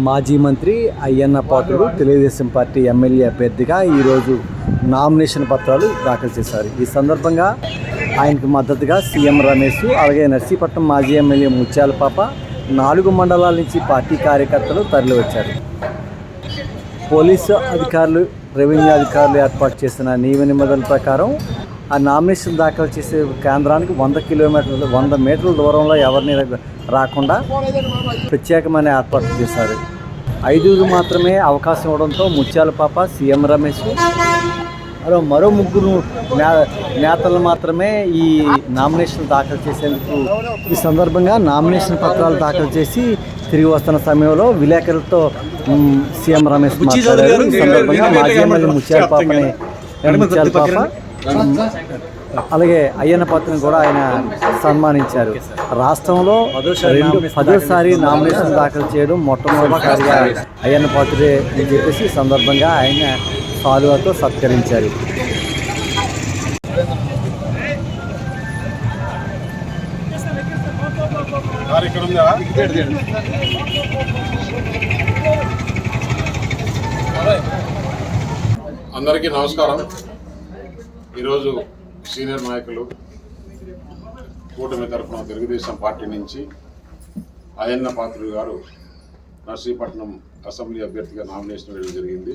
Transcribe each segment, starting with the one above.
మాజీ మంత్రి Ayyanna Patrudu Telugu Desam party MLA అభ్యర్థిగా ఈరోజు నామినేషన్ పత్రాలు దాఖలు చేశారు. ఈ సందర్భంగా ఆయనకు మద్దతుగా సీఎం రమేష్, అలాగే నర్సీపట్నం మాజీ ఎమ్మెల్యే ముత్యాలపాప, 4 మండలాల నుంచి పార్టీ కార్యకర్తలు తరలివచ్చారు. పోలీసు అధికారులు, రెవెన్యూ అధికారులు ఏర్పాటు చేసిన నియమ నిబంధనల ప్రకారం ఆ నామినేషన్ దాఖలు చేసే కేంద్రానికి 100 మీటర్ల దూరంలో ఎవరిని రాకుండా ప్రత్యేకమైన ఏర్పాట్లు చేశారు. 5 మాత్రమే అవకాశం ఇవ్వడంతో ముత్యాలపాప, సీఎం రమేష్, మరో 3 నేతలు మాత్రమే ఈ నామినేషన్ దాఖలు చేసేందుకు ఈ సందర్భంగా నామినేషన్ పత్రాలు దాఖలు చేసి తిరిగి వస్తున్న సమయంలో విలేకరులతో సీఎం రమేష్ మాట్లాడారు. ఈ సందర్భంగా మాజీ ఎమ్మెల్యే ముత్యాలపాప అలాగే అయ్యన్న పాత్రను కూడా ఆయన సన్మానించారు. రాష్ట్రంలో 10సారి నామినేషన్ దాఖలు చేయడం మొట్టమొదటిసారిగా అయ్యన్న పాత్రే అని చెప్పేసి ఈ సందర్భంగా ఆయన సాలువాతో సత్కరించారు. అందరికీ నమస్కారం. ఈరోజు సీనియర్ నాయకులు కూటమి తరఫున తెలుగుదేశం పార్టీ నుంచి అయ్యన్న పాత్రుడు గారు నర్సీపట్నం అసెంబ్లీ అభ్యర్థిగా నామినేషన్ వేయడం జరిగింది.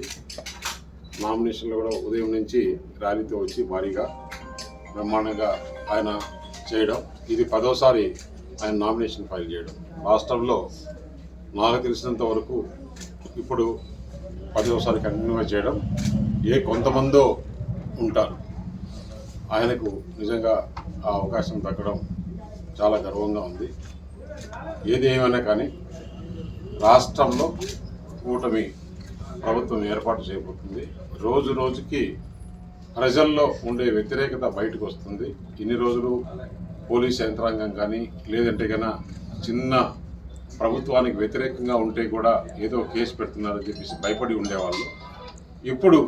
నామినేషన్లో కూడా ఉదయం నుంచి ర్యాలీతో వచ్చి భారీగా బ్రహ్మాండంగా ఆయన చేయడం, ఇది 10వసారి ఆయన నామినేషన్ ఫైల్ చేయడం. రాష్ట్రంలో నాకు తెలిసినంత వరకు ఇప్పుడు 10వసారి కంటిన్యూగా చేయడం. కొంతమందో ఉంటారు. ఆయనకు నిజంగా ఆ అవకాశం దక్కడం చాలా గర్వంగా ఉంది. ఏది ఏమైనా కానీ రాష్ట్రంలో కూటమి ప్రభుత్వం ఏర్పాటు చేయబోతుంది. రోజు రోజుకి ప్రజల్లో ఉండే వ్యతిరేకత బయటకు వస్తుంది. ఇన్ని రోజులు పోలీస్ యంత్రాంగం కానీ లేదంటే కన్నా చిన్న ప్రభుత్వానికి వ్యతిరేకంగా ఉంటే కూడా ఏదో కేసు పెడుతున్నారని చెప్పేసి భయపడి ఉండేవాళ్ళు. ఇప్పుడు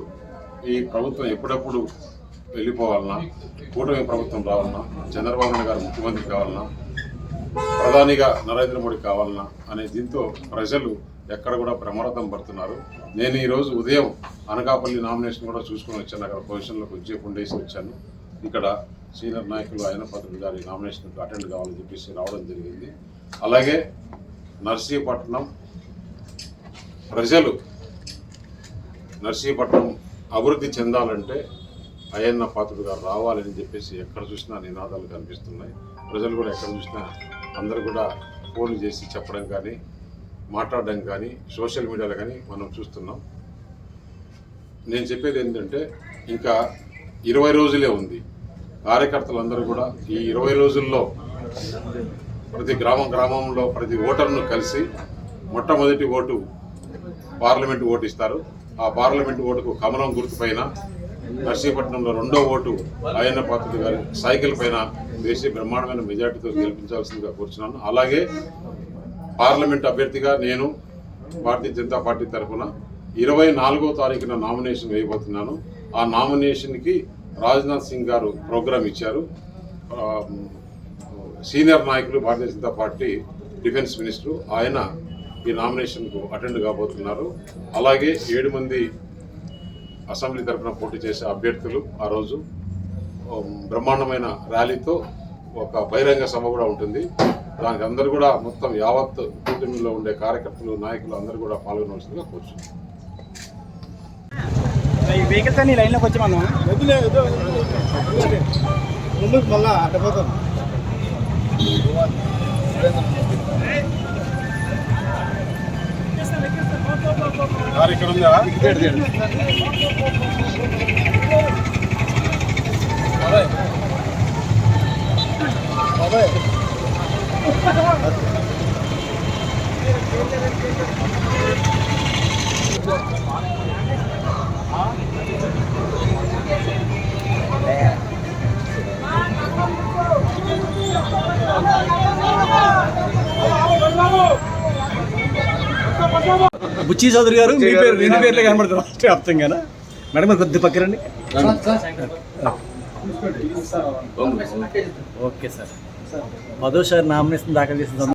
ఈ ప్రభుత్వం ఎప్పుడప్పుడు వెళ్ళిపోవాలన్నా, కూటమి ప్రభుత్వం రావాలన్నా, చంద్రబాబు నాయుడు గారు ముఖ్యమంత్రి కావాలన్నా, ప్రధానిగా నరేంద్ర మోడీ కావాలన్నా అనే దీంతో ప్రజలు ఎక్కడ కూడా బ్రహ్మరథం పడుతున్నారు. నేను ఈరోజు ఉదయం అనకాపల్లి నామినేషన్ కూడా చూసుకొని వచ్చాను. అక్కడ పొజిషన్లో కొద్దిసేపు ఉండేసి వచ్చాను. ఇక్కడ సీనియర్ నాయకులు అయ్యన్న పాత్రుడు గారి నామినేషన్కి అటెండ్ కావాలని చెప్పేసి రావడం జరిగింది. అలాగే నర్సీపట్నం ప్రజలు నర్సీపట్నం అభివృద్ధి చెందాలంటే అయ్యన్న పాత్రుడు గారు రావాలని చెప్పేసి ఎక్కడ చూసినా నినాదాలు కనిపిస్తున్నాయి. ప్రజలు కూడా ఎక్కడ చూసినా అందరూ కూడా ఫోన్లు చేసి చెప్పడం కానీ, మాట్లాడడం కానీ, సోషల్ మీడియాలో కానీ మనం చూస్తున్నాం. నేను చెప్పేది ఏంటంటే ఇంకా 20 రోజులే ఉంది. కార్యకర్తలందరూ కూడా ఈ 20 రోజుల్లో ప్రతి గ్రామంలో ప్రతి ఓటర్ను కలిసి మొట్టమొదటి ఓటు పార్లమెంటు ఓటు ఇస్తారు. ఆ పార్లమెంటు ఓటుకు కమలం గుర్తు పైన, నర్సీపట్నంలో 2వ ఓటు అయ్యన్న పాత్రుడు గారి సైకిల్ పైన వేసి బ్రహ్మాండమైన మెజార్టీతో గెలిపించాల్సిందిగా కూర్చున్నాను. అలాగే పార్లమెంట్ అభ్యర్థిగా నేను భారతీయ జనతా పార్టీ తరఫున 24వ తారీఖున నామినేషన్ వేయబోతున్నాను. ఆ నామినేషన్కి రాజ్నాథ్ సింగ్ గారు ప్రోగ్రాం ఇచ్చారు. సీనియర్ నాయకులు Bharatiya Janata party defence minister, ఆయన ఈ నామినేషన్కు అటెండ్ కాబోతున్నారు. అలాగే 7 మంది అసెంబ్లీ తరఫున పోటీ చేసే అభ్యర్థులు ఆ రోజు బ్రహ్మాండమైన ర్యాలీతో ఒక బహిరంగ సభ కూడా ఉంటుంది. దానికి అందరూ కూడా మొత్తం యావత్ కూటమిలో ఉండే కార్యకర్తలు, నాయకులు అందరూ కూడా పాల్గొనవలసిందిగా కూర్చున్నారు. లైన్లోకి వచ్చి మనం ముందుకు మళ్ళా అడ్డపోతాం. కార్యక్రమం బుచ్చి చౌదరి గారు, మీ పేరు 2 పేర్లే కనబడుతుంది రాష్ట్ర వ్యాప్తంగానా మేడం? కొద్ది పక్కరండి. Okay sir. 10సారి నామినేషన్ దాఖలు చేసిన